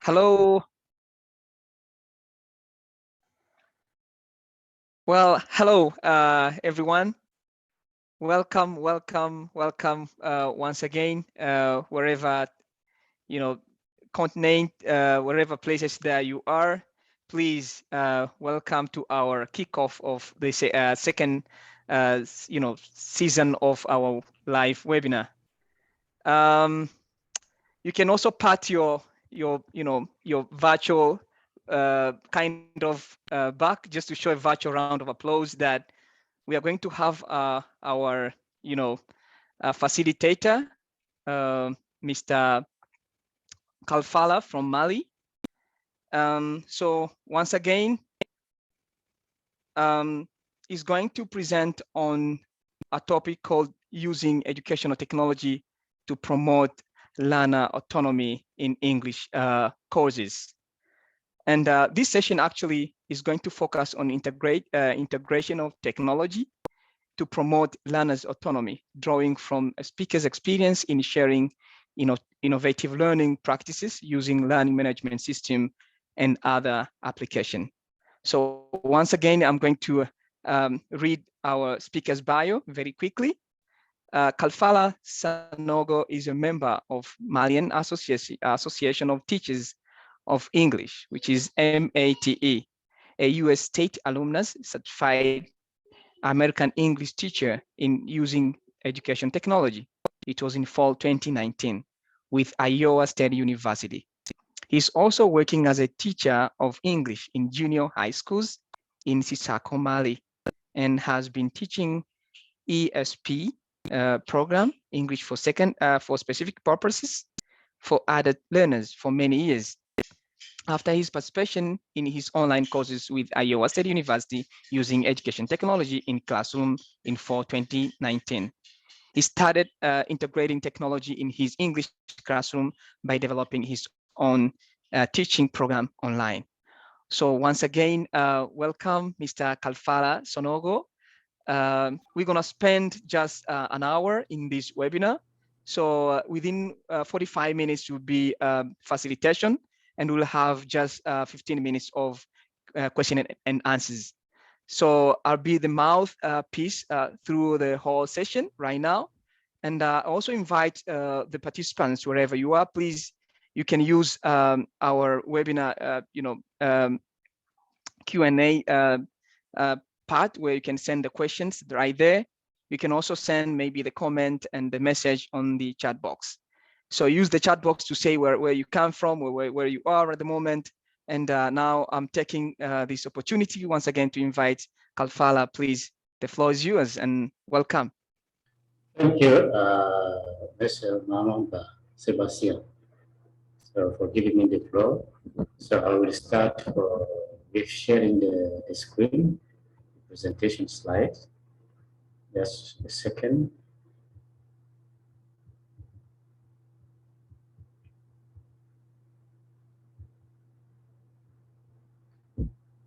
Hello. Well, hello, everyone. Welcome once again, wherever, continent, wherever places that you are. Please welcome to our kickoff of the second, season of our live webinar. You can also pat your virtual kind of back, just to show a virtual round of applause that we are going to have our facilitator, Mr. Kalfala from Mali. So once again, is going to present on a topic called using educational technology to promote learner autonomy in English courses. And this session actually is going to focus on integration of technology to promote learners' autonomy, drawing from a speaker's experience in sharing innovative learning practices using learning management system and other application. So once again, I'm going to read our speaker's bio very quickly. Kalfala Sanogo is a member of Malian Association of Teachers of English, which is MATE, a US state alumnus certified American English teacher in using education technology. It was in fall 2019 with Iowa State University. He's also working as a teacher of English in junior high schools in Sisako, Mali, and has been teaching ESP program, English for specific purposes, for adult learners for many years. After his participation in his online courses with Iowa State University using education technology in classroom in fall 2019. He started integrating technology in his English classroom by developing his own teaching program online. So once again, welcome, Mr. Kalfala Sonogo. We're gonna spend just an hour in this webinar. So within 45 minutes will be facilitation, and we'll have just 15 minutes of question and answers. So I'll be the mouthpiece through the whole session right now. And I also invite the participants, wherever you are, please, you can use our webinar, Q&A part where you can send the questions right there. You can also send maybe the comment and the message on the chat box. So use the chat box to say where you come from, where you are at the moment. And now I'm taking this opportunity once again to invite Kalfala, please. The floor is yours and welcome. Thank you, Mr. Mamamba Sebastian, for giving me the floor. So I will start with sharing the screen, presentation slides. Just a second.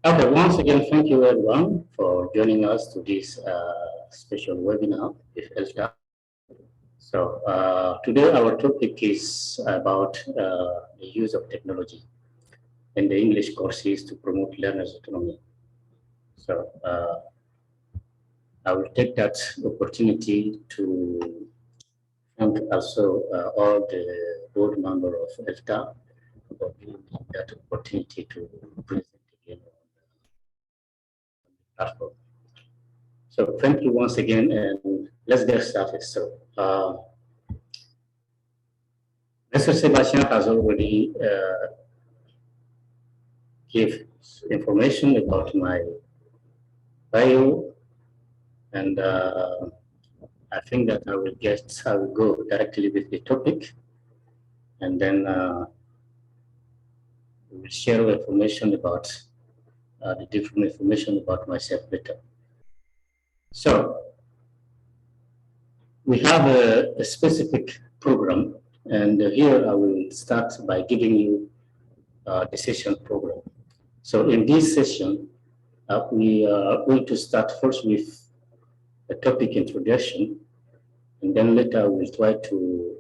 Okay, once again, thank you everyone for joining us to this special webinar with ELTA. So today our topic is about the use of technology in the English courses to promote learners' autonomy. So I will take that opportunity to thank also all the board members of ELTA for giving me that opportunity to present again on the platform. So thank you once again, and let's get started. So Mr. Sebastian has already give information about my bio, and I think that I will go directly with the topic, and then we will share information about the different information about myself later. So we have a specific program, and here I will start by giving you the session program. So in this session, we are going to start first with a topic introduction, and then later we'll try to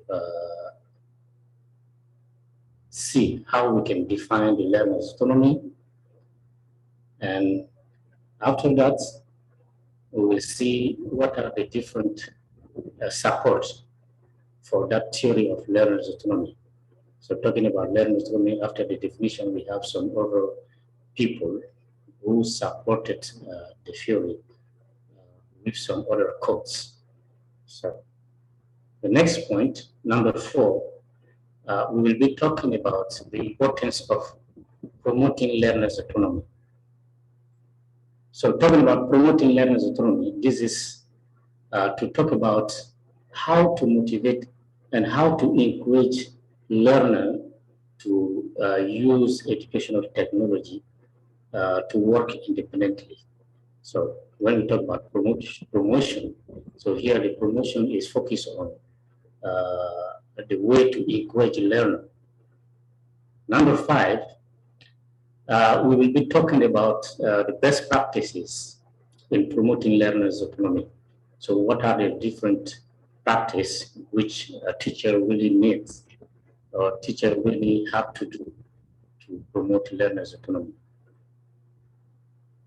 see how we can define the learner's autonomy. And after that, we will see what are the different supports for that theory of learner's autonomy. So talking about learner's autonomy, after the definition, we have some other people who supported the theory with some other quotes. So the next point, number 4, we will be talking about the importance of promoting learners' autonomy. So talking about promoting learners' autonomy, this is to talk about how to motivate and how to encourage learner to use educational technology to work independently. So when we talk about promotion, so here the promotion is focused on the way to encourage learner. Number 5, we will be talking about the best practices in promoting learners' autonomy. So what are the different practices which a teacher really needs or teacher really have to do to promote learners' autonomy?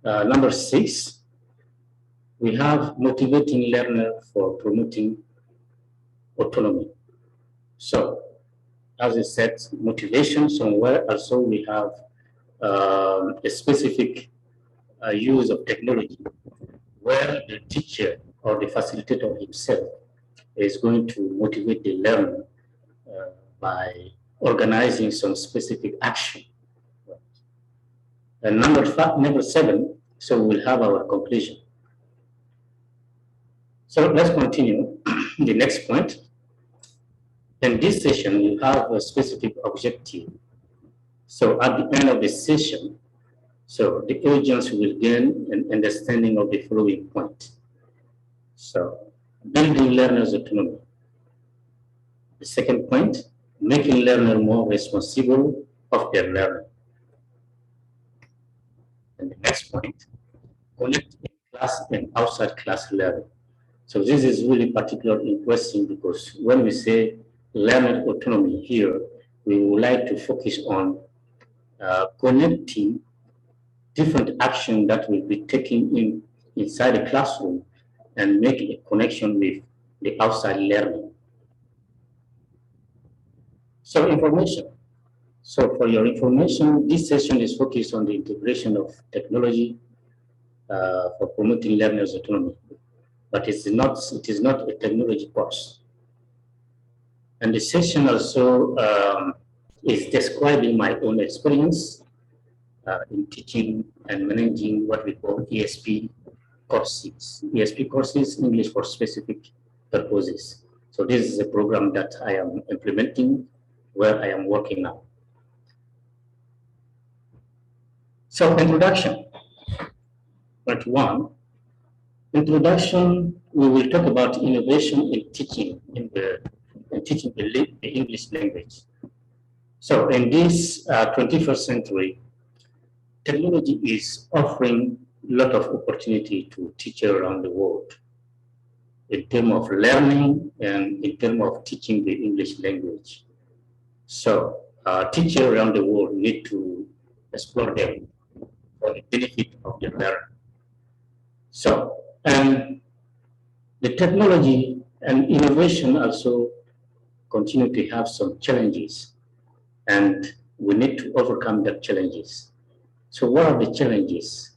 Number 6, we have motivating learner for promoting autonomy. So, as I said, motivation somewhere. Also, we have a specific use of technology where the teacher or the facilitator himself is going to motivate the learner by organizing some specific action. And number 7, so we'll have our conclusion. So let's continue. The next point. In this session, you have a specific objective. So at the end of the session, so the audience will gain an understanding of the following point. So building learners' autonomy. The second point, making learner more responsible of their learning. And the next point, connect class and outside class learning. So this is really particularly interesting because when we say learner autonomy here, we would like to focus on connecting different action that will be taken inside the classroom and make a connection with the outside learning. So information. So for your information, this session is focused on the integration of technology for promoting learners' autonomy, but it is not a technology course. And the session also is describing my own experience in teaching and managing what we call ESP courses. ESP courses, English for Specific Purposes. So this is a program that I am implementing where I am working now. So introduction. Part 1. Introduction, we will talk about innovation in teaching the English language. So in this 21st century, technology is offering a lot of opportunity to teachers around the world in terms of learning and in terms of teaching the English language. So teachers around the world need to explore them for the benefit of the learner. So, and the technology and innovation also continue to have some challenges, and we need to overcome the challenges. So what are the challenges?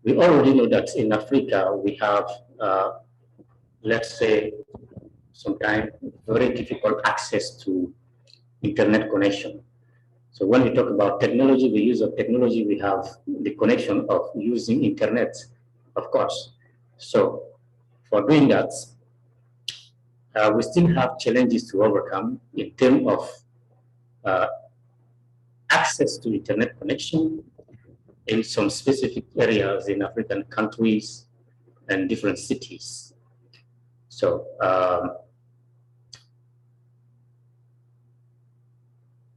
We already know that in Africa, we have, let's say, sometimes very difficult access to internet connection. So when we talk about technology, the use of technology, we have the connection of using internet, of course. So for doing that, we still have challenges to overcome in terms of access to internet connection in some specific areas in African countries and different cities. So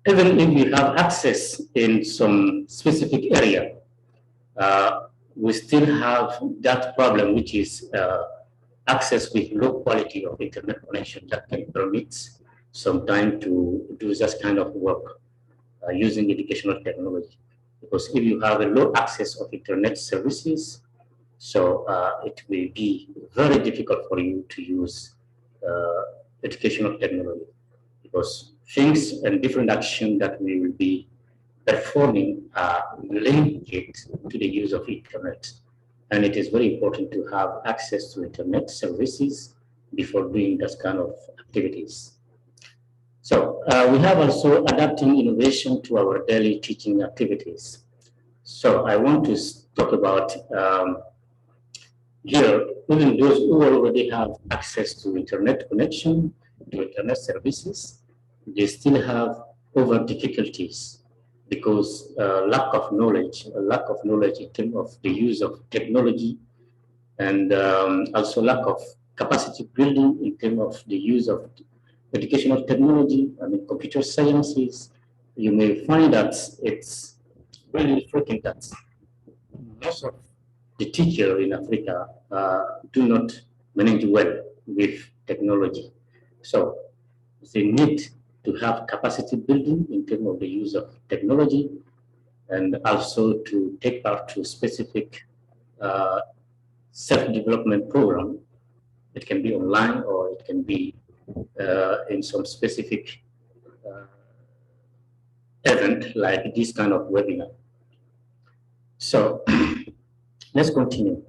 even if we have access in some specific area, we still have that problem, which is access with low quality of internet connection that can permit some time to do this kind of work using educational technology. Because if you have a low access of internet services, so it will be very difficult for you to use educational technology, because things and different action that we will be performing are linked to the use of internet. And it is very important to have access to internet services before doing that kind of activities. So we have also adapting innovation to our daily teaching activities. So I want to talk about here, even those who already have access to internet connection, to internet services, they still have over difficulties because lack of knowledge in terms of the use of technology, and also lack of capacity building in terms of the use of educational technology, I mean computer sciences. You may find that it's really frequent that most of the teacher in Africa do not manage well with technology. So they need to have capacity building in terms of the use of technology, and also to take part to specific self-development program. It can be online or it can be in some specific event like this kind of webinar. So let's continue.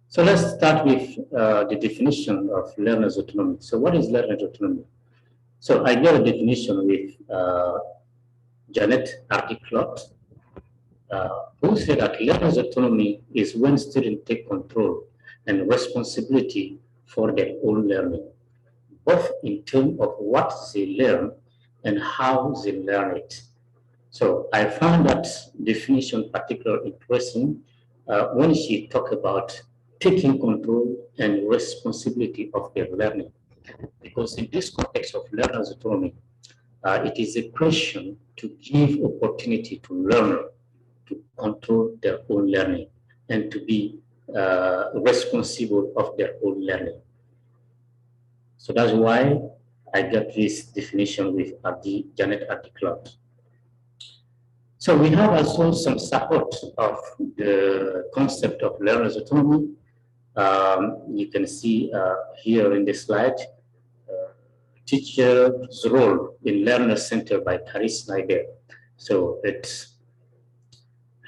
So let's start with the definition of learner's autonomy. So what is learner's autonomy? So I got a definition with Janet Articlot, who said that learner's autonomy is when students take control and responsibility for their own learning, both in terms of what they learn and how they learn it. So I found that definition particularly interesting when she talked about taking control and responsibility of their learning. Because in this context of learner's autonomy, it is a question to give opportunity to learner to control their own learning and to be responsible of their own learning. So that's why I got this definition with Janet Articlot. So we have also some support of the concept of learner's autonomy. You can see here in the slide, teacher's role in Learner Center by Caris Snyder. So it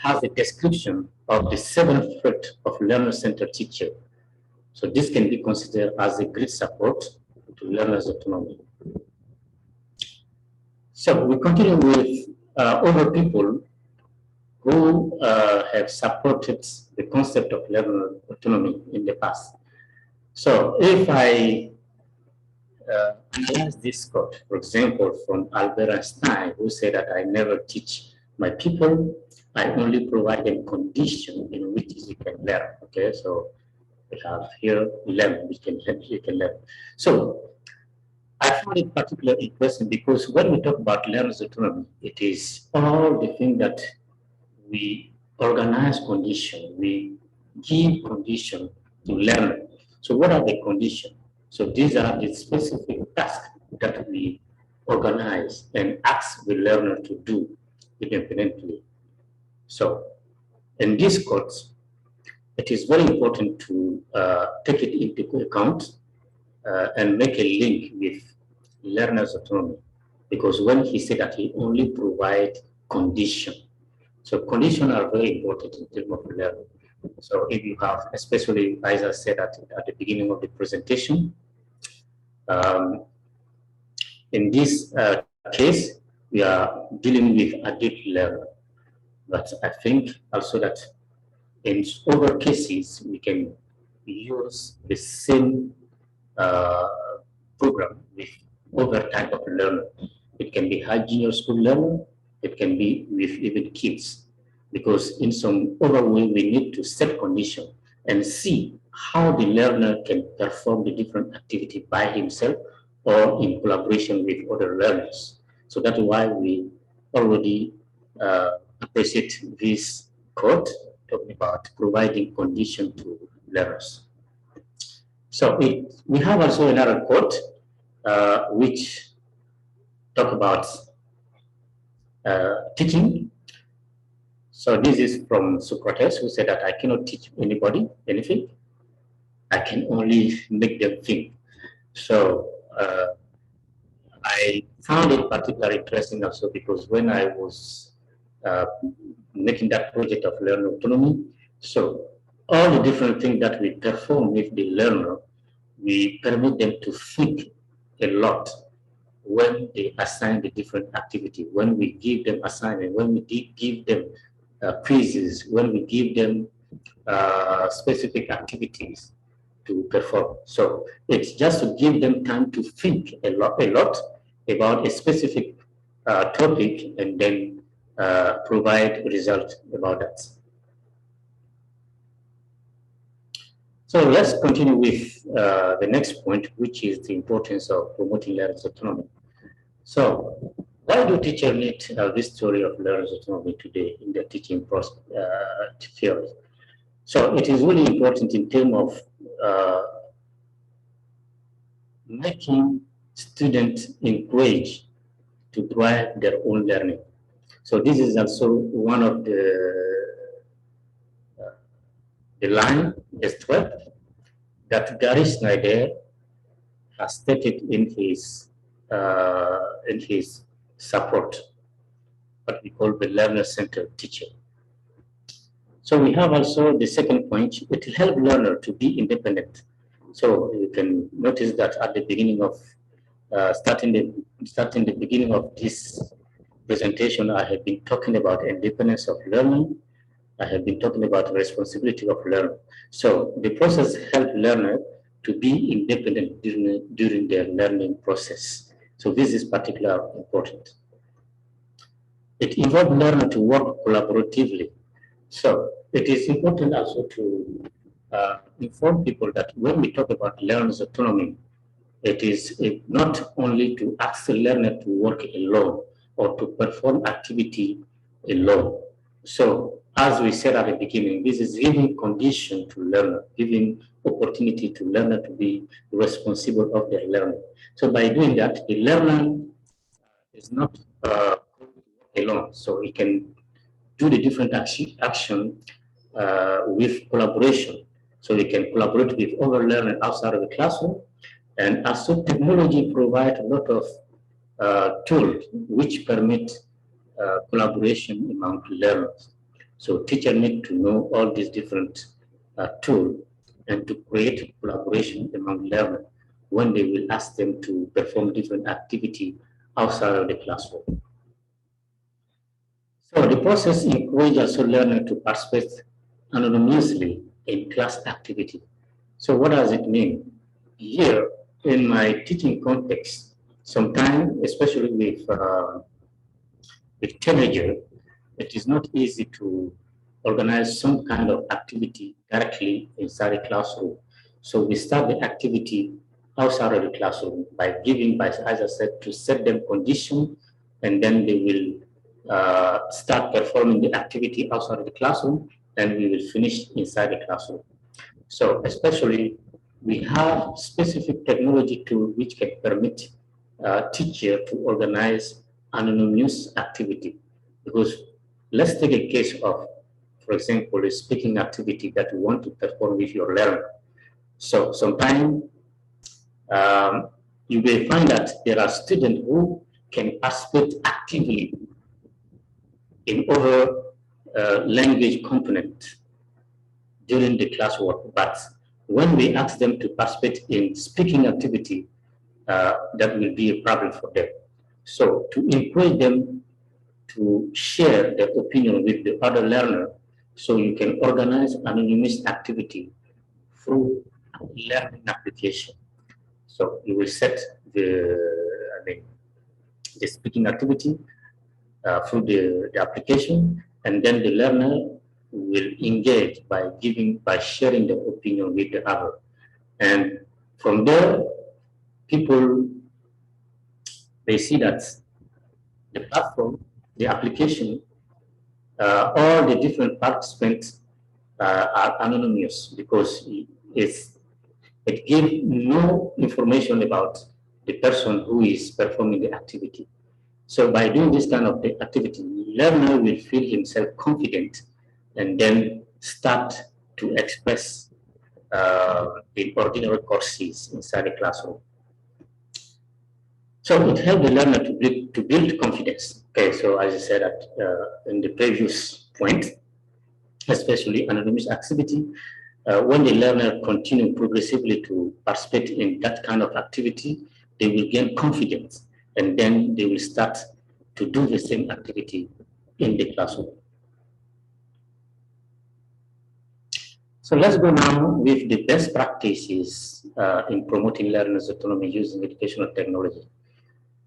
has a description of the 7 threat of Learner Center teacher. So this can be considered as a great support to learner's autonomy. So we continue with other people who have supported the concept of learner autonomy in the past. So if I analyze this quote, for example, from Albert Einstein, who said that I never teach my people, I only provide them conditions in which they can learn. Okay, so we have here learn, we can learn. So I find it particularly interesting because when we talk about learner's autonomy, it is all the things that we organize condition, we give condition to learn. So what are the conditions? So these are the specific tasks that we organize and ask the learner to do independently. So in this course, it is very important to take it into account and make a link with learner's autonomy, because when he said that he only provide condition, so conditions are very important in terms of learning. So if you have, especially as I said at the beginning of the presentation, in this case, we are dealing with adult learner. But I think also that in other cases, we can use the same program with other type of learner. It can be high junior school learner, it can be with even kids, because in some other way we need to set condition and see how the learner can perform the different activity by himself or in collaboration with other learners. So that's why we already appreciate this quote talking about providing condition to learners. So we have also another quote which talk about teaching. So this is from Socrates, who said that I cannot teach anybody anything. I can only make them think. So I found it particularly interesting also because when I was uh, making that project of learner autonomy, so all the different things that we perform with the learner, we permit them to think a lot when they assign the different activity, when we give them assignment, when we give them quizzes, when we give them specific activities to perform. So it's just to give them time to think a lot about a specific topic and then provide result about that. So let's continue with the next point, which is the importance of promoting learner's autonomy. So why do teachers need this theory of learner's autonomy today in their teaching process, theory? So it is really important in terms of making students encouraged to drive their own learning. So this is also one of the line, the thread that Gary Snyder has stated in his support, what we call the learner-centered teaching. So we have also the second point, it will help learner to be independent. So you can notice that at the beginning of starting the beginning of this presentation, I have been talking about independence of learning. I have been talking about responsibility of learner. So the process helps learner to be independent during their learning process. So this is particularly important. It involves learner to work collaboratively. So it is important also to inform people that when we talk about learner's autonomy, it is not only to ask the learner to work alone or to perform activity alone. So as we said at the beginning, this is giving condition to learner, giving opportunity to learner to be responsible of their learning. So by doing that, the learner is not alone. So he can do the different action with collaboration. So we can collaborate with other learners outside of the classroom. And also technology provides a lot of tools which permit collaboration among learners. So teachers need to know all these different tools and to create collaboration among learners when they will ask them to perform different activity outside of the classroom. So the process encourages also learner to participate anonymously in class activity. So what does it mean? Here, in my teaching context, sometimes, especially with teenagers, it is not easy to organize some kind of activity directly inside a classroom. So we start the activity outside of the classroom by giving, as I said, to set them conditions, and then they will start performing the activity outside of the classroom, and we will finish inside the classroom. So especially we have specific technology tool which can permit teacher to organize anonymous activity. Because let's take a case of, for example, a speaking activity that you want to perform with your learner. So sometimes you will find that there are students who can participate actively in other language component during the classwork, but when we ask them to participate in speaking activity, that will be a problem for them. So to encourage them to share their opinion with the other learner, so you can organize anonymous activity through learning application. So you will set the speaking activity through the application, and then the learner will engage by sharing their opinion with the other. And from there, people, they see that the platform, the application, all the different participants are anonymous because it gives no information about the person who is performing the activity. So by doing this kind of activity, learner will feel himself confident and then start to express in ordinary courses inside the classroom. So it helps the learner to build confidence. Okay, so as I said in the previous point, especially anonymous activity, when the learner continue progressively to participate in that kind of activity, they will gain confidence, and then they will start to do the same activity in the classroom. So let's go now with the best practices in promoting learners' autonomy using educational technology.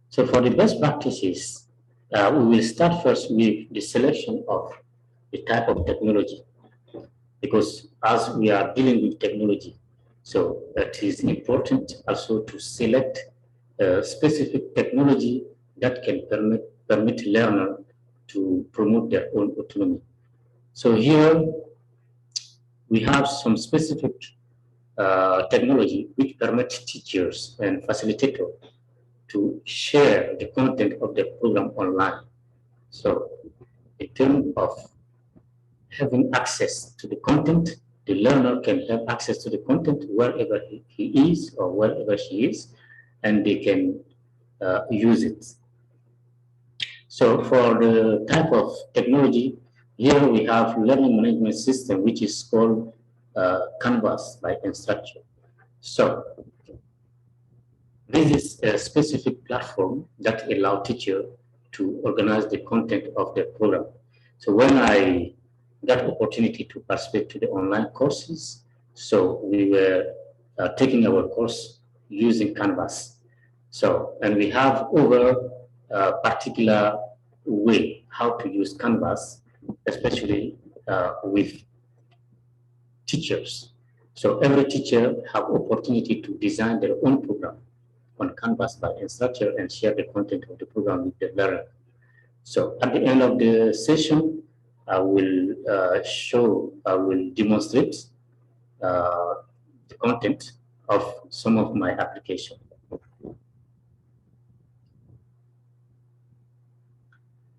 So for the best practices, we will start first with the selection of the type of technology, because as we are dealing with technology, so it is important also to select a specific technology that can permit learner to promote their own autonomy. So here we have some specific technology which permits teachers and facilitators to share the content of the program online. So in terms of having access to the content, the learner can have access to the content wherever he is or wherever she is, and they can use it. So for the type of technology, here we have learning management system, which is called Canvas by Instructure. So this is a specific platform that allows teacher to organize the content of the program. So when I got opportunity to participate to the online courses, so we were taking our course using Canvas. So, and we have over a particular way how to use Canvas, especially with teachers. So every teacher have opportunity to design their own program on Canvas by Instructure and share the content of the program with the learner. So at the end of the session, I will demonstrate the content of some of my applications.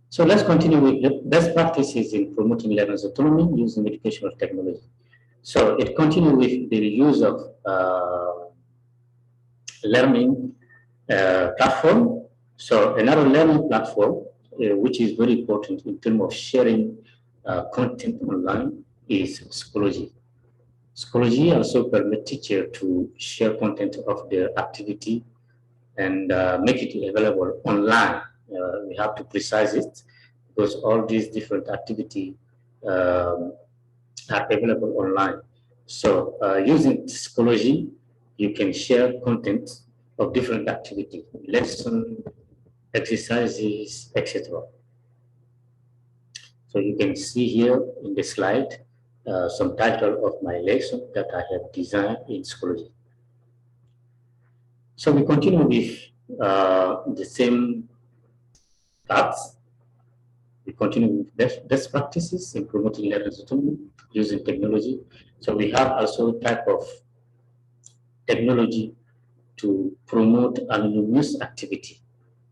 So let's continue with the best practices in promoting learners' autonomy using educational technology. So it continues with the use of learning platform. So another learning platform, which is very important in terms of sharing content online, is Schoology. Schoology also permits teachers to share content of their activity and make it available online. We have to precise it because all these different activities are available online. So using Schoology, you can share content of different activities, lesson, exercises, etc. So you can see here in the slide some title of my lesson that I have designed in Schoology. So we continue with the same paths. We continue with best practices in promoting learners' autonomy using technology. So we have also type of technology to promote anonymous activity.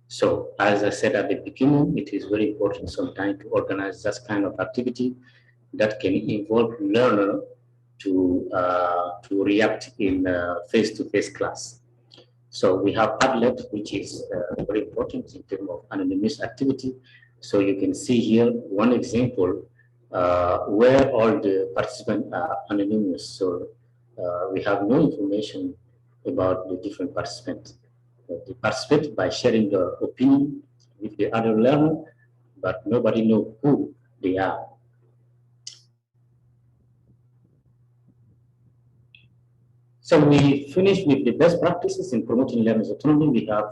So as I said at the beginning, it is very important sometimes to organize this kind of activity that can involve learner to react in face-to-face class. So we have Padlet, which is very important in terms of anonymous activity. So you can see here one example where all the participants are anonymous. So we have no information about the different participants. They participate by sharing their opinion with the other learner, but nobody knows who they are. So we finish with the best practices in promoting learners' autonomy. We have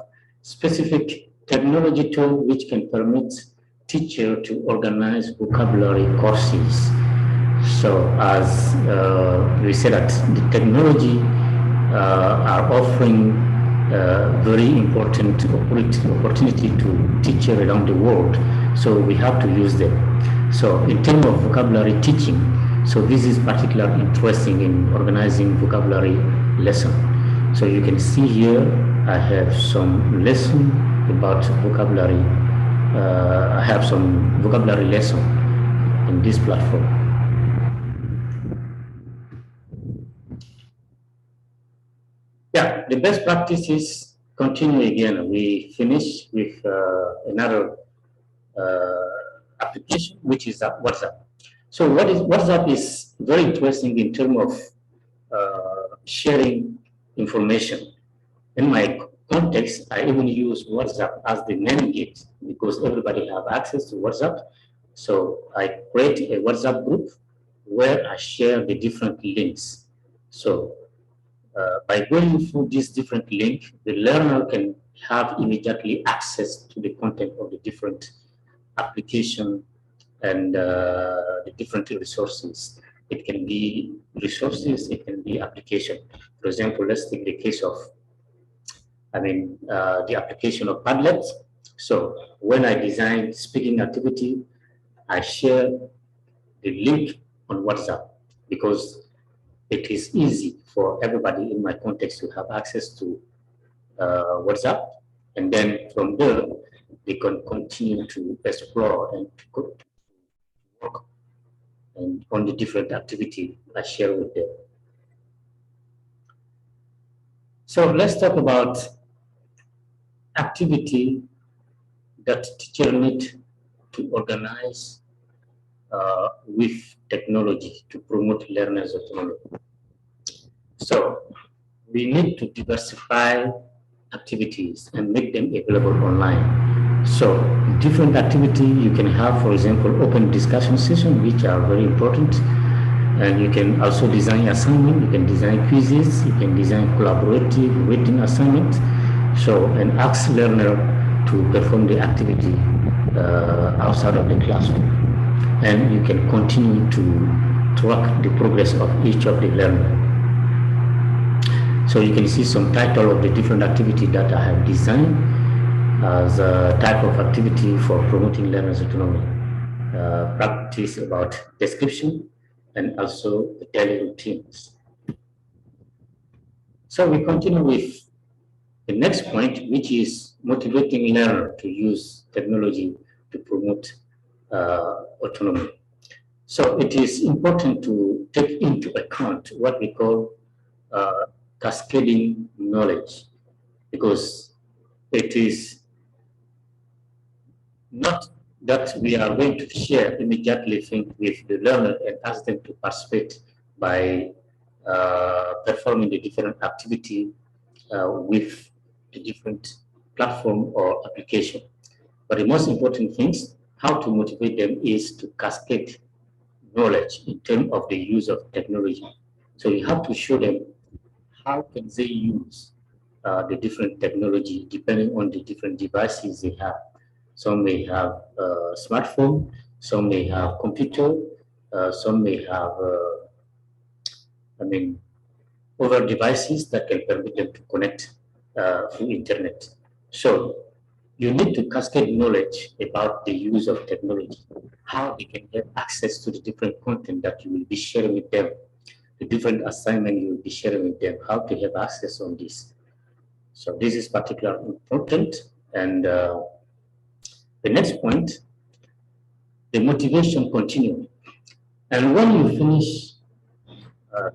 specific technology tool which can permit teacher to organize vocabulary courses. So as we said that the technology are offering very important opportunity to teachers around the world. So we have to use them. So in terms of vocabulary teaching, so this is particularly interesting in organizing vocabulary lesson. So you can see here, I have some lesson about vocabulary I have some vocabulary lesson in this platform. Yeah, the best practice is continue again. We finish with another application, which is WhatsApp. So WhatsApp is very interesting in terms of sharing information. In my context, I even use WhatsApp as the main gate because everybody have access to WhatsApp. So I create a WhatsApp group where I share the different links. So by going through this different link, the learner can have immediately access to the content of the different application and the different resources. It can be resources, it can be application. For example, let's take the case of, the application of Padlet. So when I design speaking activity, I share the link on WhatsApp because it is easy for everybody in my context to have access to WhatsApp. And then from there, they can continue to explore and to work and on the different activity I share with them. So let's talk about activity that teacher need to organize with technology to promote learners' autonomy. So we need to diversify activities and make them available online. So different activity you can have, for example, open discussion sessions, which are very important. And you can also design assignment, you can design quizzes, you can design collaborative written assignment. So, and ask learner to perform the activity outside of the classroom. And you can continue to track the progress of each of the learner. So you can see some title of the different activity that I have designed as a type of activity for promoting learners' autonomy. Practice about description and also the daily routines. So we continue with the next point, which is motivating learner to use technology to promote autonomy. So it is important to take into account what we call cascading knowledge, because it is not that we are going to share immediately things with the learner and ask them to participate by performing the different activity with the different platform or application. But the most important things, how to motivate them is to cascade knowledge in terms of the use of technology. So you have to show them how can they use the different technology depending on the different devices they have. Some may have a smartphone, some may have computer, some may have, other devices that can permit them to connect through internet. So you need to cascade knowledge about the use of technology, how they can have access to the different content that you will be sharing with them, the different assignment you will be sharing with them, how to have access on this. So this is particularly important. And the next point, the motivation continue. And when you finish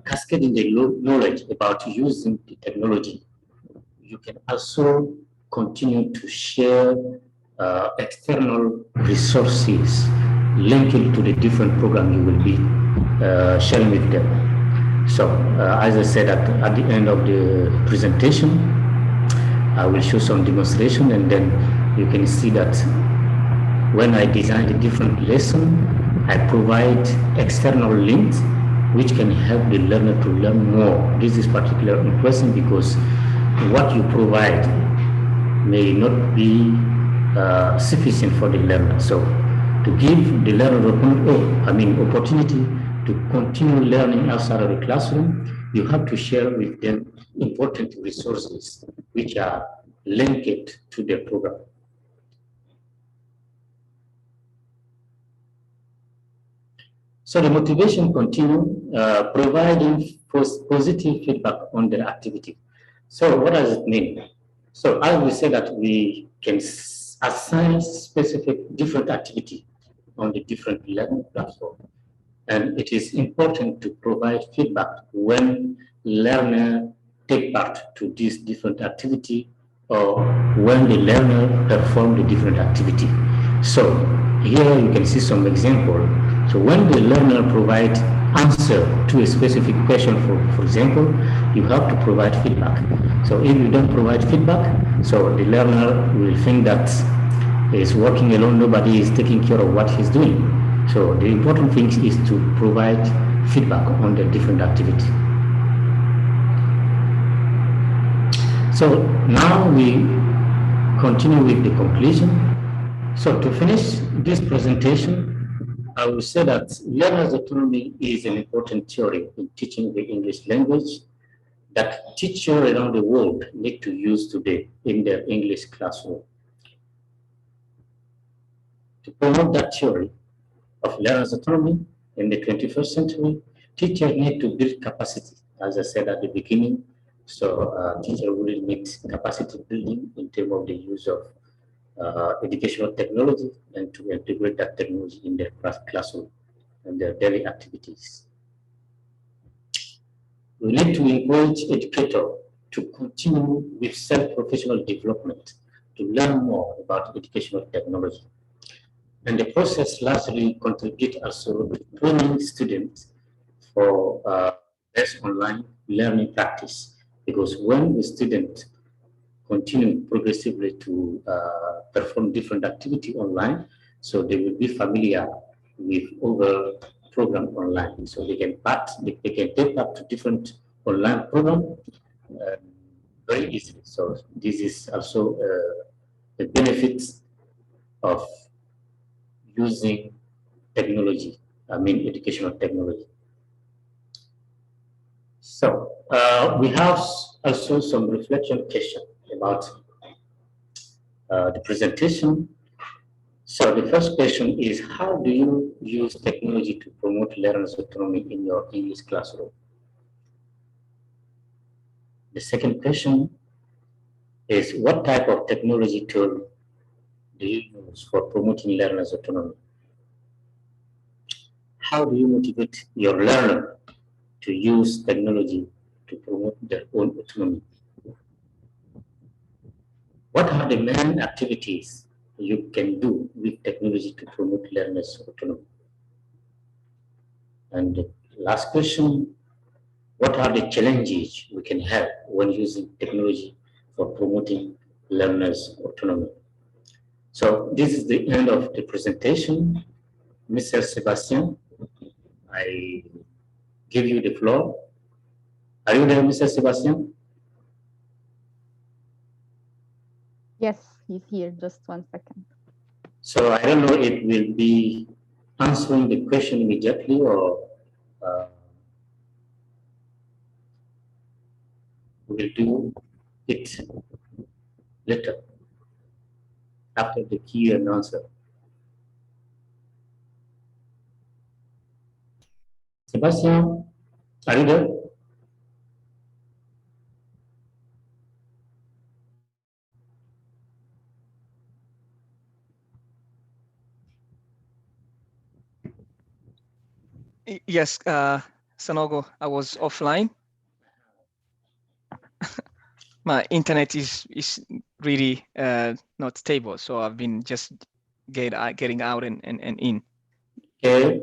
cascading the knowledge about using the technology, you can also continue to share external resources linking to the different program you will be sharing with them. So as I said at the end of the presentation, I will show some demonstration, and then you can see that when I design the different lesson, I provide external links which can help the learner to learn more. This is particularly interesting because what you provide may not be sufficient for the learner. So to give the learner opportunity to continue learning outside of the classroom, you have to share with them important resources which are linked to the program. So the motivation continue, providing positive feedback on the activity. So what does it mean? So as we say that we can assign specific different activity on the different learning platform. And it is important to provide feedback when learner take part to this different activity or when the learner perform the different activity. So here you can see some example. So when the learner provide answer to a specific question, for example, you have to provide feedback. So if you don't provide feedback, so the learner will think that he's working alone, nobody is taking care of what he's doing. So the important thing is to provide feedback on the different activity. So now we continue with the conclusion. So to finish this presentation, I will say that learner's autonomy is an important theory in teaching the English language that teachers around the world need to use today in their English classroom. To promote that theory of learner's autonomy in the 21st century, teachers need to build capacity, as I said at the beginning. So teachers will need capacity building in terms of the use of educational technology and to integrate that technology in their classroom and their daily activities. We need to encourage educators to continue with self-professional development to learn more about educational technology. And the process largely contributes also to training students for best online learning practice. Because when the student continue progressively to perform different activity online, so they will be familiar with other program online. So they can take part to different online program very easily. So this is also the benefits of using technology, educational technology. So we have also some reflection question about the presentation. So the first question is, how do you use technology to promote learners' autonomy in your English classroom? The second question is, what type of technology tool do you use for promoting learners' autonomy? How do you motivate your learner to use technology to promote their own autonomy? What are the main activities you can do with technology to promote learners' autonomy? And the last question, what are the challenges we can have when using technology for promoting learners' autonomy? So this is the end of the presentation. Mr. Sebastian, I give you the floor. Are you there, Mr. Sebastian? Yes, he's here. Just 1 second. So I don't know if we'll be answering the question immediately or we'll do it later after the key and answer. Sebastian, are you there? Yes, Sanogo, I was offline. My internet is really not stable, so I've been just getting out and in. Okay,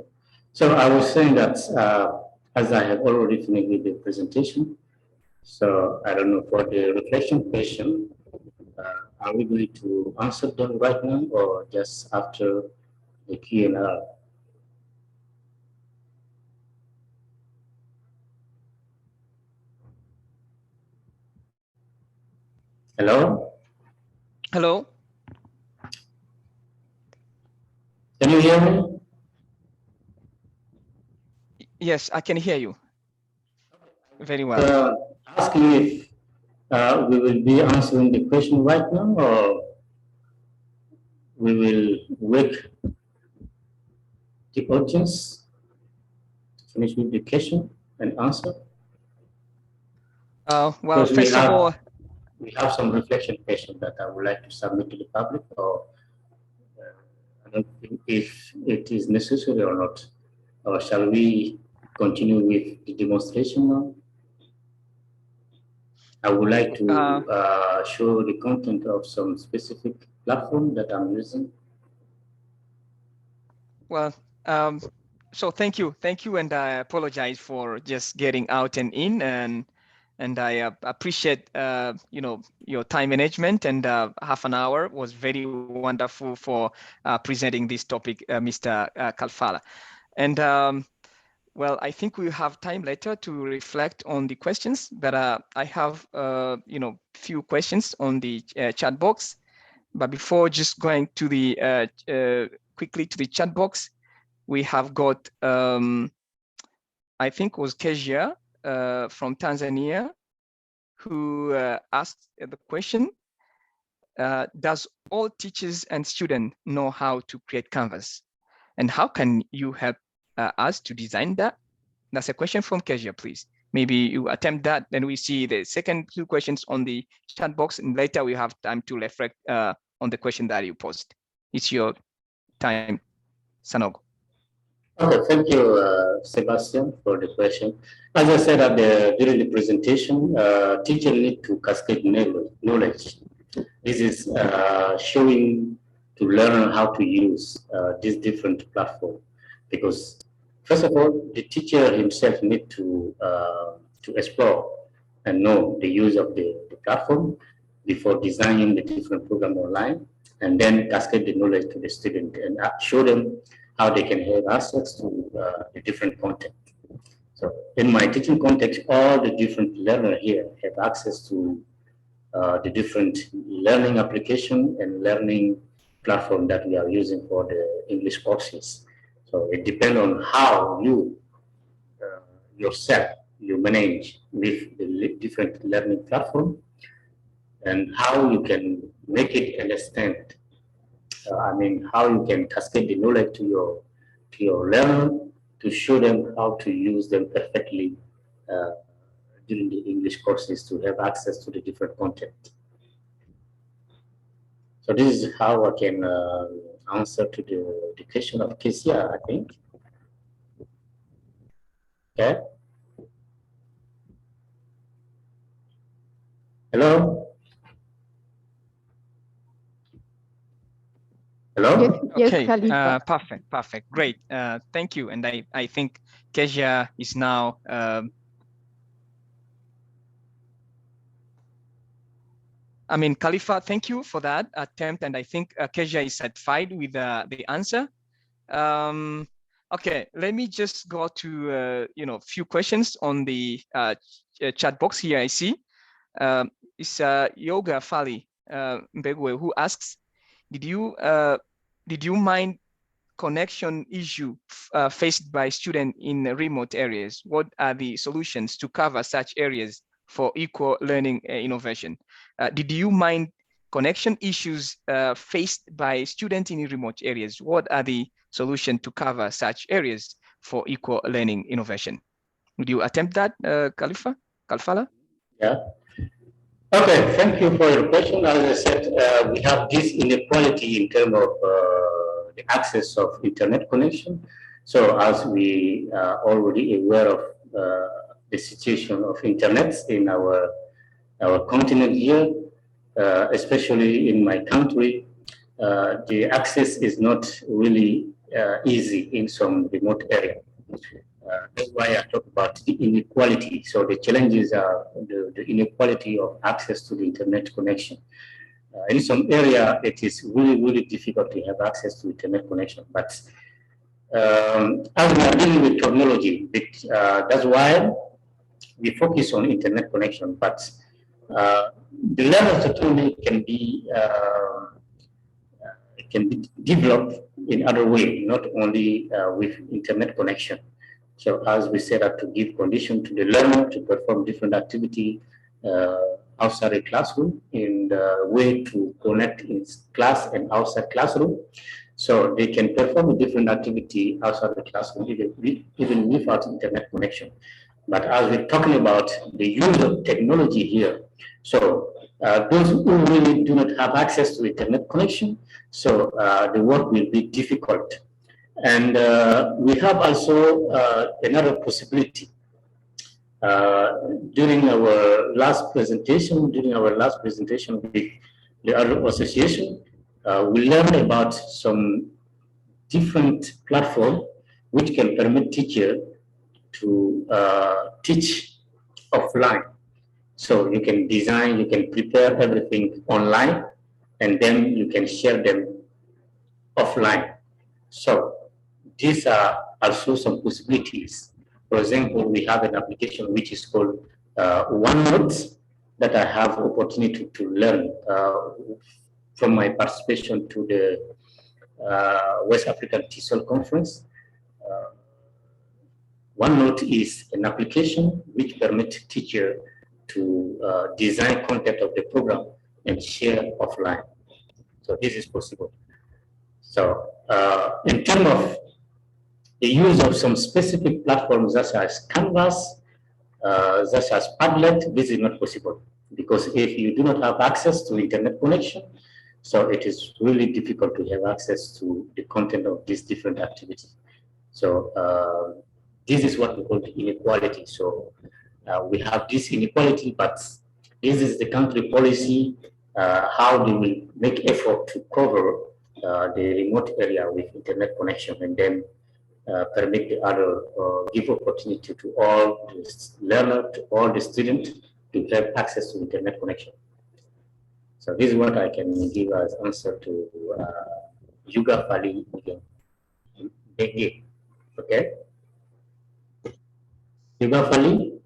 so I was saying that as I have already finished with the presentation, so I don't know for the reflection question, are we going to answer them right now or just after the Q&A? Hello? Hello? Can you hear me? Yes, I can hear you very well. Asking if we will be answering the question right now or we will wait the audience to finish with the question and answer. Well, first of all, we have some reflection questions that I would like to submit to the public, or I don't think if it is necessary or not. Or shall we continue with the demonstration now? I would like to show the content of some specific platform that I'm using. Well, so thank you, and I apologize for just getting out and in, and I appreciate you know, your time management, and half an hour was very wonderful for presenting this topic, Mr. Kalfala. And well, I think we have time later to reflect on the questions, but I have you know, few questions on the chat box. But before just going to the quickly to the chat box, we have got I think it was Kezia from Tanzania, who asked the question: does all teachers and students know how to create Canvas, and how can you help us to design that? That's a question from Kezia, please. Maybe you attempt that, then we see the second two questions on the chat box, and later we have time to reflect on the question that you posed. It's your time, Sanogo. Okay, thank you, Sebastian, for the question. As I said during the presentation, teachers need to cascade knowledge. This is showing to learn how to use this different platform, because first of all, the teacher himself need to explore and know the use of the platform before designing the different program online, and then cascade the knowledge to the student and show them how they can have access to the different content. So in my teaching context, all the different learners here have access to the different learning application and learning platform that we are using for the English courses. So it depends on how you yourself you manage with the different learning platform and how you can make it understand. I mean, how you can cascade the knowledge to your learner to show them how to use them perfectly during the English courses to have access to the different content. So this is how I can answer to the question of Kesia, I think. Okay. Hello? Hello? Yes, Okay, Khalifa. perfect, great. Thank you. And I think Kezia is now I mean, Khalifa, thank you for that attempt. And I think Kezia is satisfied with the answer. Okay, let me just go to, you know, few questions on the chat box here. I see it's Yoga Fali Mbegwe, who asks, did you mind connection issue faced by students in remote areas? What are the solutions to cover such areas for equal learning innovation? Did you mind connection issues faced by students in remote areas? What are the solutions to cover such areas for equal learning innovation? Would you attempt that, Kalfala? Yeah. Okay, thank you for your question. As I said, we have this inequality in terms of the access of internet connection. So as we are already aware of the situation of internet in our continent here, especially in my country, the access is not really easy in some remote area. That's why I talk about the inequality. So the challenges are the inequality of access to the internet connection. In some area, it is really difficult to have access to internet connection. But as we are dealing with technology, that's why we focus on internet connection. But the level of autonomy can be developed in other way, not only with internet connection. So as we set up to give condition to the learner to perform different activity outside the classroom in the way to connect in class and outside classroom. So they can perform a different activity outside the classroom even without internet connection. But as we're talking about the use of technology here, so those who really do not have access to internet connection, so the work will be difficult. And we have also another possibility. During our last presentation with the other association, we learned about some different platform which can permit teacher to teach offline. So you can design, you can prepare everything online, and then you can share them offline. So these are also some possibilities. For example, we have an application which is called OneNote that I have opportunity to learn from my participation to the West African TESOL conference. OneNote is an application which permits teacher to design content of the program and share offline. So this is possible. So in terms of the use of some specific platforms such as Canvas, such as Padlet, this is not possible because if you do not have access to internet connection, so it is really difficult to have access to the content of these different activities. So this is what we call the inequality. So we have this inequality, but this is the country policy, how they will make effort to cover the remote area with internet connection and then permit the other, give opportunity to all the learners, to all the students to have access to internet connection. So this is what I can give as answer to Yuga Fali again. Okay? Yuga Fali?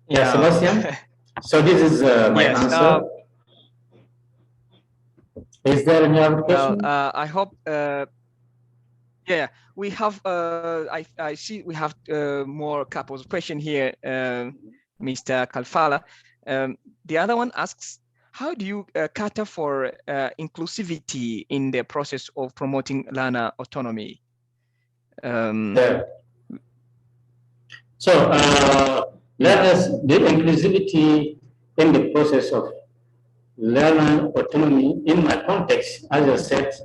Yeah, Sebastian? So this is my answer. Is there any other question? I hope, yeah, we have, I see we have more couples of questions here, Mr. Kalfala. The other one asks, how do you cater for inclusivity in the process of promoting learner autonomy? So learners, the inclusivity in the process of learner autonomy, in my context, as I said,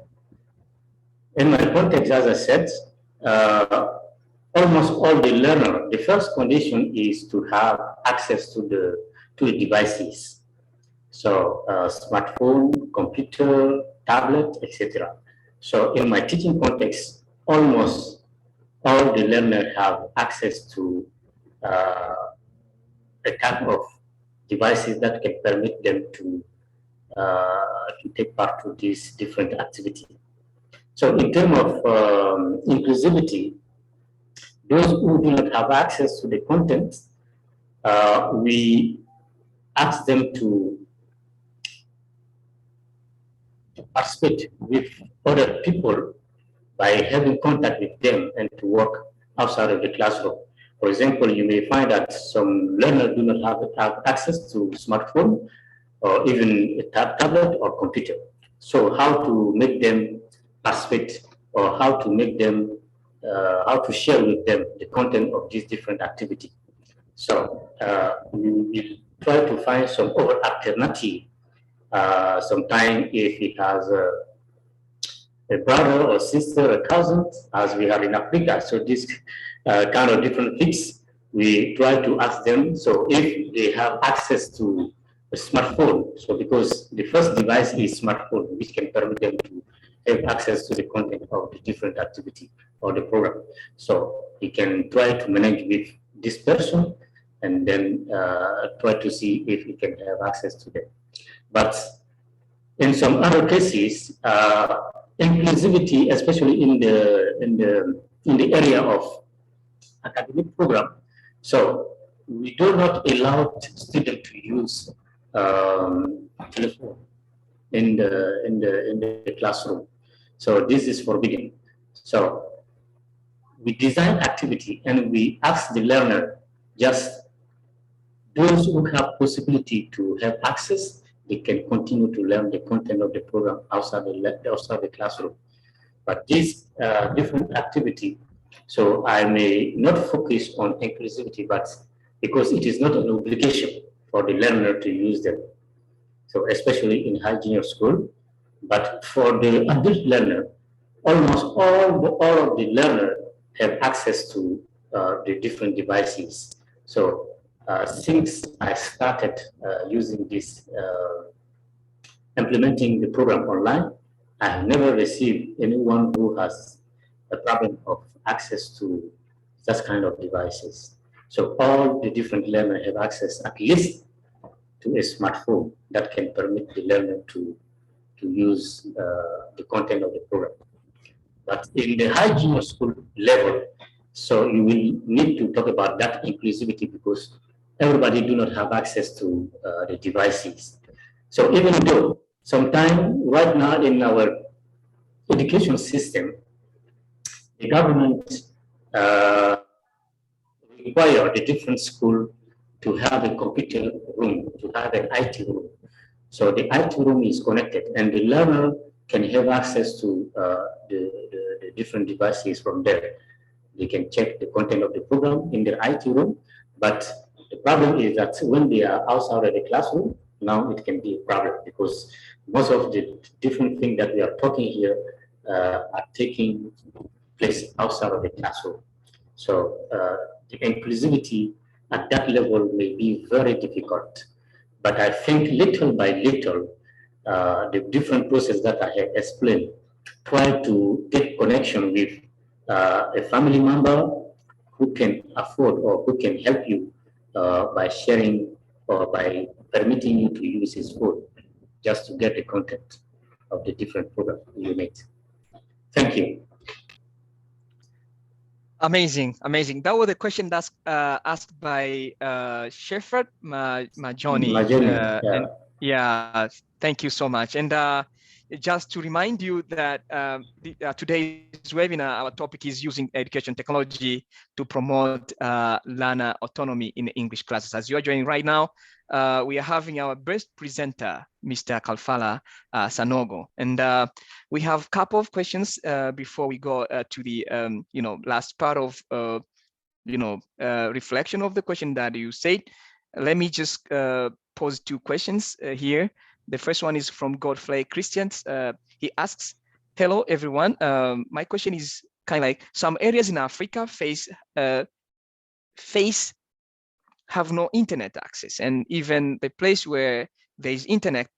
almost all the learner, the first condition is to have access to the devices. So smartphone, computer, tablet, etc. So in my teaching context, almost all the learners have access to a type of devices that can permit them to take part to these different activities. So in terms of inclusivity, those who do not have access to the content, we ask them to participate with other people by having contact with them and to work outside of the classroom. For example, you may find that some learners do not have access to smartphone or even a tablet or computer. So how to make them participate or how to make them, how to share with them the content of these different activities. So we will try to find some other alternative. Sometimes if he has a brother or sister, a cousin, as we have in Africa, so this kind of different things, we try to ask them, so if they have access to a smartphone, so because the first device is smartphone, which can permit them to have access to the content of the different activity or the program. So we can try to manage with this person and then try to see if we can have access to them. But in some other cases, inclusivity, especially in the area of academic program, so we do not allow students to use telephone in the classroom. So this is forbidden. So we design activity and we ask the learner, just those who have possibility to have access, they can continue to learn the content of the program outside the classroom. But this different activity, so I may not focus on inclusivity, but because it is not an obligation. for the learner to use them. So especially in high junior school, but for the adult learner, almost all of the learner have access to the different devices. So since I started using this, implementing the program online, I have never received anyone who has a problem of access to such kind of devices. So all the different learners have access at least to a smartphone that can permit the learner to use the content of the program. But in the high junior school level, so you will need to talk about that inclusivity because everybody do not have access to the devices. So even though sometime right now in our education system, the government uh, require the different school to have a computer room, to have an IT room. So the IT room is connected and the learner can have access to the different devices from there. They can check the content of the program in their IT room, but the problem is that when they are outside of the classroom, now it can be a problem because most of the different things that we are talking here are taking place outside of the classroom. So the inclusivity at that level may be very difficult. But I think little by little, the different process that I have explained, try to get connection with a family member who can afford or who can help you by sharing or by permitting you to use his phone just to get the content of the different program you need. Thank you. Amazing, amazing. That was a question that's asked by Shepherd Majoni. Yeah. And yeah, thank you so much. And just to remind you that today's webinar, our topic is using education technology to promote learner autonomy in English classes. As you are joining right now, we are having our best presenter, Mr. Kalfala Sanogo. And we have a couple of questions before we go to the last part of reflection of the question that you said. Let me just pose two questions here. The first one is from Godfrey Christians. He asks, hello, everyone. My question is kind of like some areas in Africa have no internet access, and even the place where there is internet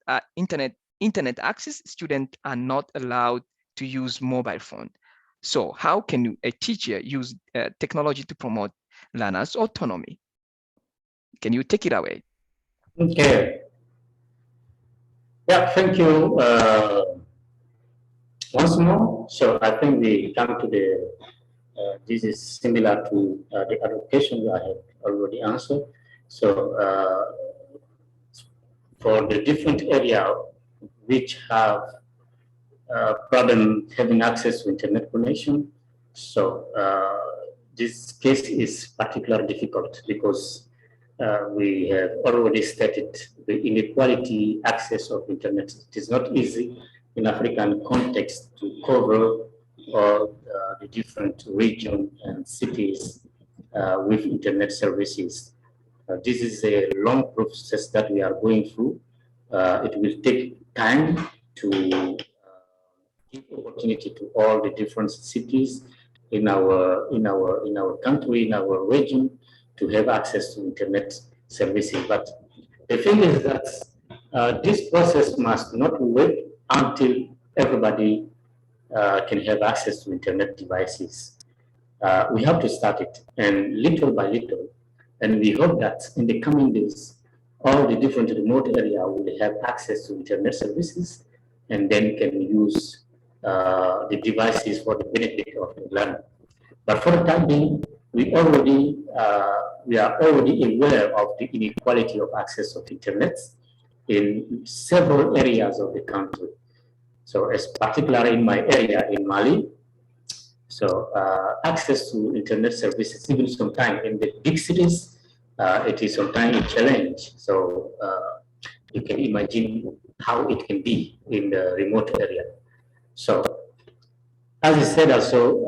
access, students are not allowed to use mobile phone. So how can a teacher use technology to promote learners' autonomy? Can you take it away? Okay. Yeah, thank you once more. So I think we come to the, this is similar to the other question I have already answered. So for the different area which have problem having access to internet connection, so this case is particularly difficult because we have already stated the inequality access of internet. It is not easy in African context to cover all the different regions and cities with internet services. This is a long process that we are going through. It will take time to give opportunity to all the different cities in our country, in our region, to have access to internet services. But the thing is that this process must not wait until everybody can have access to internet devices. We have to start it, and little by little, and we hope that in the coming days, all the different remote area will have access to internet services, and then can use the devices for the benefit of the learner. But for the time being, we are already aware of the inequality of access of internet in several areas of the country. So, as particularly in my area in Mali, so access to internet services, even sometimes in the big cities, it is sometimes a challenge. So you can imagine how it can be in the remote area. So, as I said also,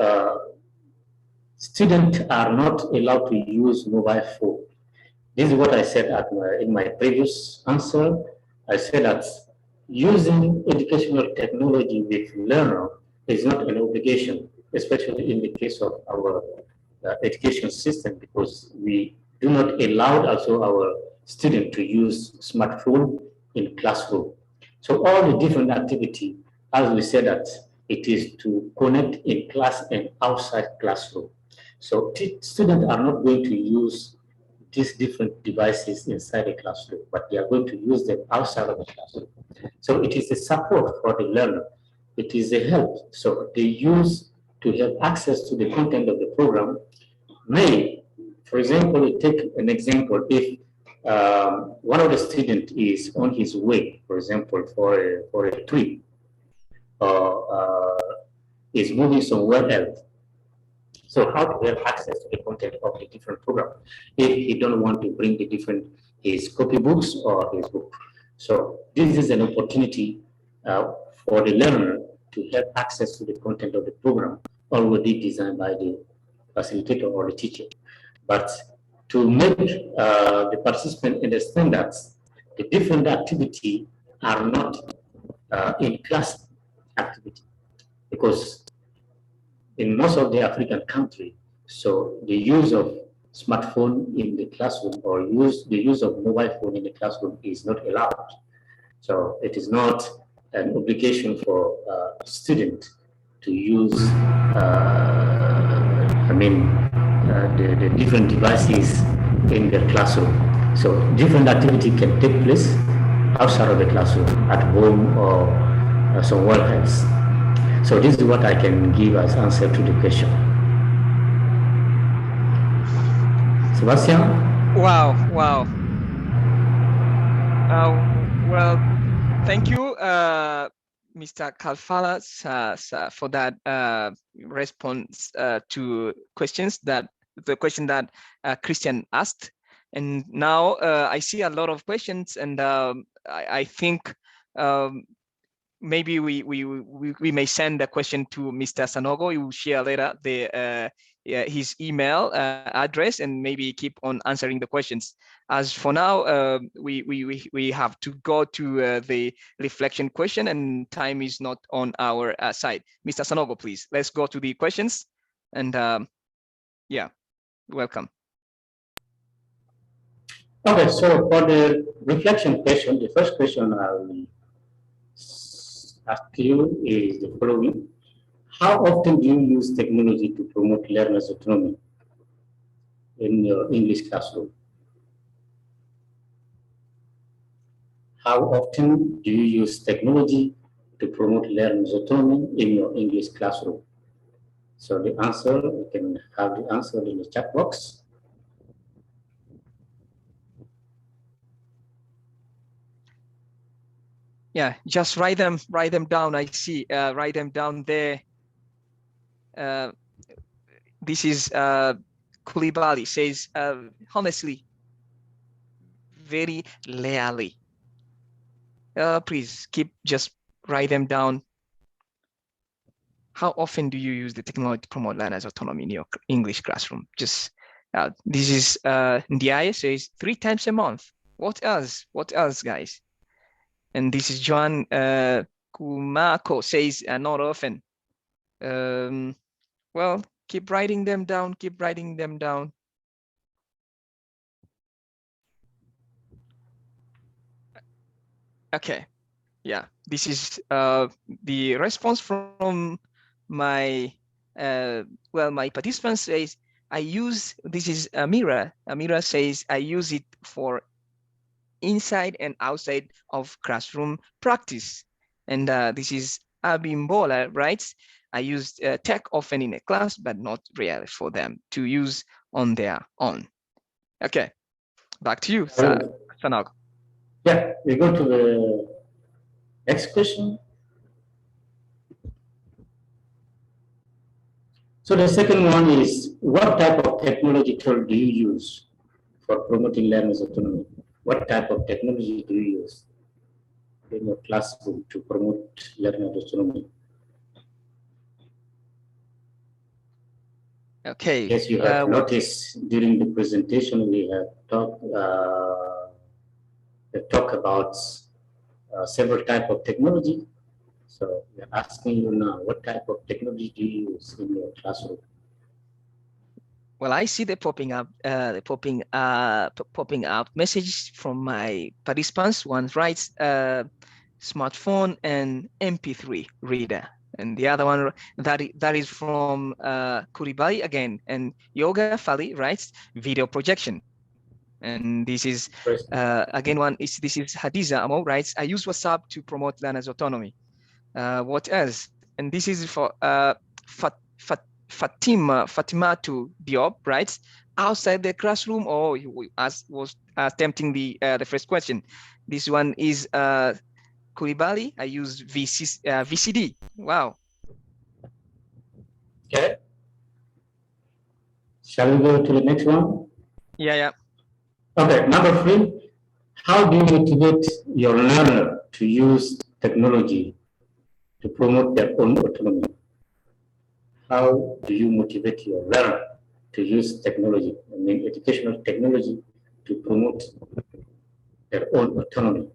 students are not allowed to use mobile phone This is what I said in my previous answer. I said that using educational technology with learner is not an obligation, especially in the case of our education system, because we do not allow also our student to use smartphone in classroom. So all the different activity, as we said that it is to connect in class and outside classroom. So students are not going to use these different devices inside the classroom, but they are going to use them outside of the classroom. So it is a support for the learner. It is a help. So they use to have access to the content of the program. May, for example, take an example. If one of the students is on his way, for example, for a trip, or is moving somewhere else, so how to have access to the content of the different program if he don't want to bring the different his copybooks or his book. So this is an opportunity for the learner to have access to the content of the program already designed by the facilitator or the teacher. But to make the participant understand that the different activity are not in class activity, because in most of the African countries, so the use of smartphone in the classroom or the use of mobile phone in the classroom is not allowed. So it is not an obligation for a student to use, the different devices in their classroom. So different activity can take place outside of the classroom, at home or somewhere else. So this is what I can give as answer to the question. Sebastian? Wow. Well, thank you, Mr. Kalfala, for that response to the question that Christian asked. And now I see a lot of questions, and I think maybe we may send a question to Mr. Sanogo. He will share later his email address, and maybe keep on answering the questions. As for now, we have to go to the reflection question, and time is not on our side. Mr. Sanogo, please, let's go to the questions. And yeah, welcome. Okay, so for the reflection question, the first question I will ask you is the following. How often do you use technology to promote learners' autonomy in your English classroom? How often do you use technology to promote learners' autonomy in your English classroom? So the answer, you can have the answer in the chat box. Yeah, just write them down. I see, write them down there. This is Kulibali says, honestly, very rarely. Please just write them down. How often do you use the technology to promote learners' autonomy in your English classroom? Just this is Ndiaye says 3 times a month. What else? What else, guys? And this is Joan Kumako says not often. Well, keep writing them down. Keep writing them down. Okay. Yeah, this is the response from my my participant says I use, this is Amira. Amira says I use it for inside and outside of classroom practice. And this is Abimbola writes, I use tech often in a class, but not really for them to use on their own. Okay, back to you, Sanag. Yeah, we go to the next question. So the second one is, what type of technology tool do you use for promoting learners' autonomy? What type of technology do you use in your classroom to promote learners' autonomy? Okay. Yes, you have noticed during the presentation we have talked about several type of technology. So we're asking you now, what type of technology do you use in your classroom? Well, I see the popping up messages from my participants. One writes smartphone and MP3 reader, and the other one that is from Kuribali again, and Yoga Fali writes video projection. And this is again this is Hadiza Amo writes, I use WhatsApp to promote learners' autonomy. What else? And this is for Fatima to Diop, right? Outside the classroom, or as was attempting the first question. This one is Kulibali. I use VCD. Wow. Okay. Shall we go to the next one? Yeah. Okay, number 3. How do you motivate your learner to use technology to promote their own autonomy? How do you motivate your learner to use technology, educational technology, to promote their own autonomy?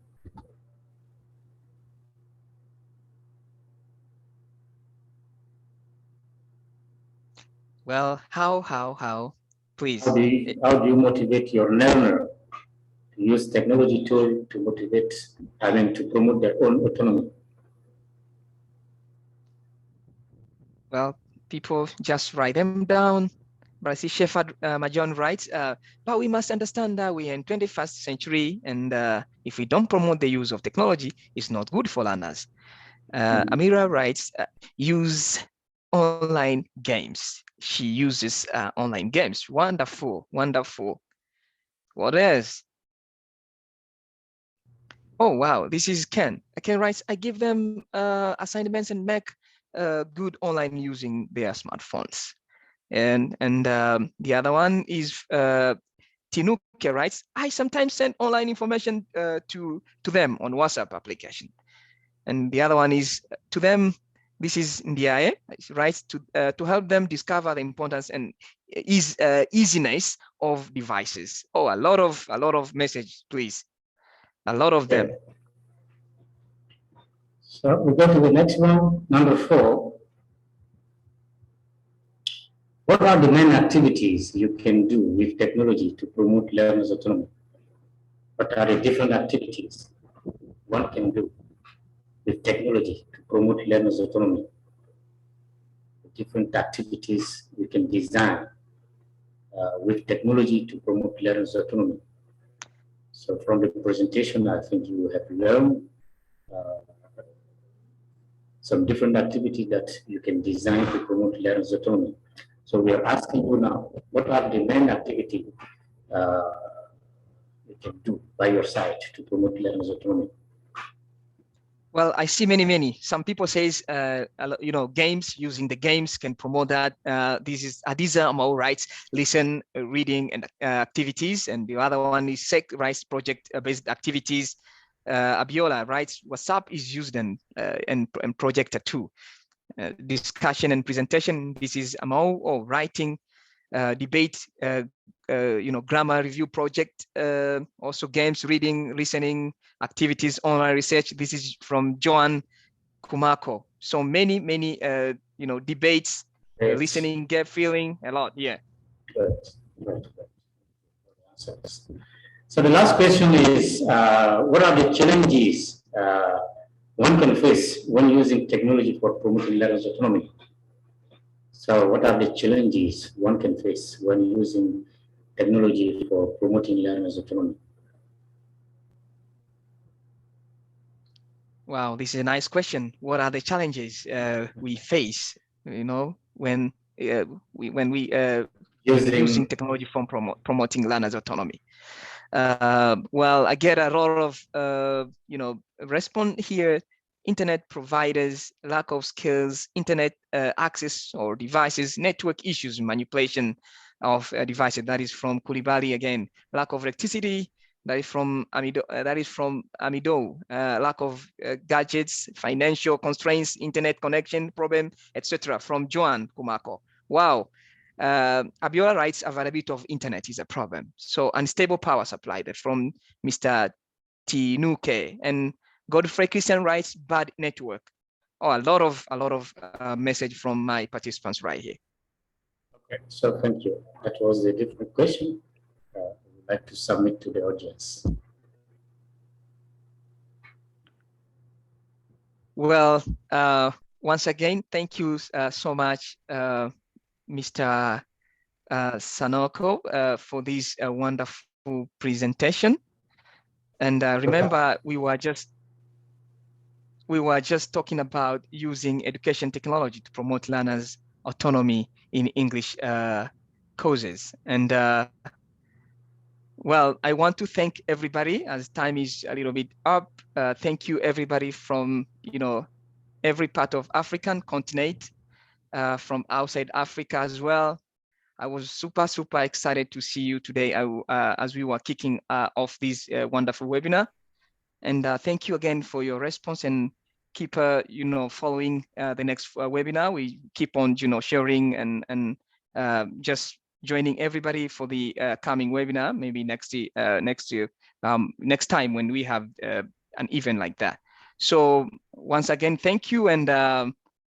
Well, how? Please. How do you motivate your learner to use technology tool to motivate, to promote their own autonomy? Well, people just write them down. But I see Shepard Majon writes, but we must understand that we are in 21st century, and if we don't promote the use of technology, it's not good for learners. Amira writes, use online games. She uses online games. Wonderful. What else? Oh, wow, this is Ken. Ken writes, I give them assignments and make good online using their smartphones. And the other one is Tinuke writes, I sometimes send online information to them on WhatsApp application. And the other one is to them, this is Ndiaye, writes to help them discover the importance and easiness of devices. Oh, a lot of messages, please. A lot of them. So we go to the next one, number 4. What are the main activities you can do with technology to promote learners' autonomy? What are the different activities one can do with technology to promote learners' autonomy? Different activities we can design with technology to promote learners' autonomy. So from the presentation, I think you have learned some different activities that you can design to promote learners' autonomy. So we are asking you now, what are the main activities you can do by your side to promote learners' autonomy? Well, I see many. Some people says, games, using the games can promote that. This is Adiza Amau writes, listen, reading and activities. And the other one is SEC writes project-based activities. Abiola writes, WhatsApp is used and projector too. Discussion and presentation. This is Amau, or writing, debate, grammar review project, also games, reading, listening, activities, online research. This is from Joan Kumako. So many, debates, Yes. Listening, gap feeling, a lot, yeah. Right. So the last question is, what are the challenges one can face when using technology for promoting learners' autonomy? So what are the challenges one can face when using technology for promoting learners' autonomy? Wow, this is a nice question. What are the challenges we face, when we using technology for promoting learners' autonomy? Well, I get a lot of, response here. Internet providers, lack of skills, internet access or devices, network issues, manipulation of devices. That is from Kulibali again. Lack of electricity. That is from Amido. Lack of gadgets, financial constraints, internet connection problem, etc. From Joan Kumako. Wow. Abiola writes availability of internet is a problem. So unstable power supply, that from Mr. Tinuke. And Godfrey Christian writes bad network. Oh, a lot of message from my participants right here. Okay, so thank you. That was a different question. I would like to submit to the audience. Well, once again, thank you so much, Mr. Sanoko, for this wonderful presentation. And remember, we were just talking about using education technology to promote learners' autonomy in English courses. And well, I want to thank everybody, as time is a little bit up. Thank you everybody from every part of African continent, from outside Africa as well. I was super excited to see you today as we were kicking off this wonderful webinar. And thank you again for your response, and keep following the next webinar. We keep on sharing and just joining everybody for the coming webinar, maybe next year, next time when we have an event like that. So once again, thank you. And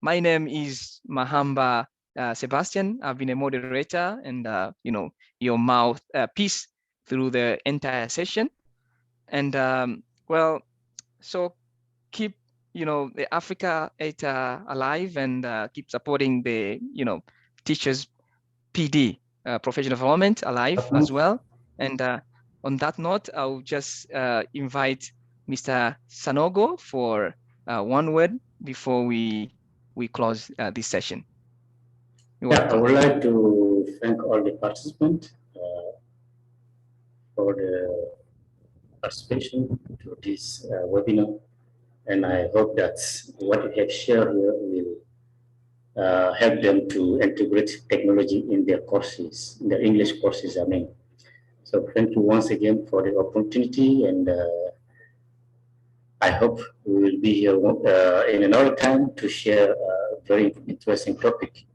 my name is Mahamba Sebastian. I've been a moderator and your mouthpiece through the entire session. And well, so keep the Africa ELTA alive, and keep supporting the teachers PD professional development alive as well. And on that note, I'll just invite Mr. Sanogo for one word before we close this session. I would like to thank all the participants for the participation to this webinar, and I hope that what we have shared here will help them to integrate technology in their courses, in their English courses, I mean. So thank you once again for the opportunity, and I hope we will be here in another time to share a very interesting topic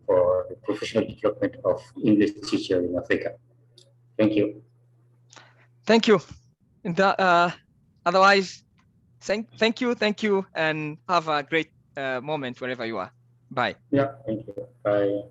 for the professional development of English teacher in Africa. Thank you. Thank you. And otherwise, thank you, and have a great moment wherever you are. Bye. Yeah, thank you. Bye.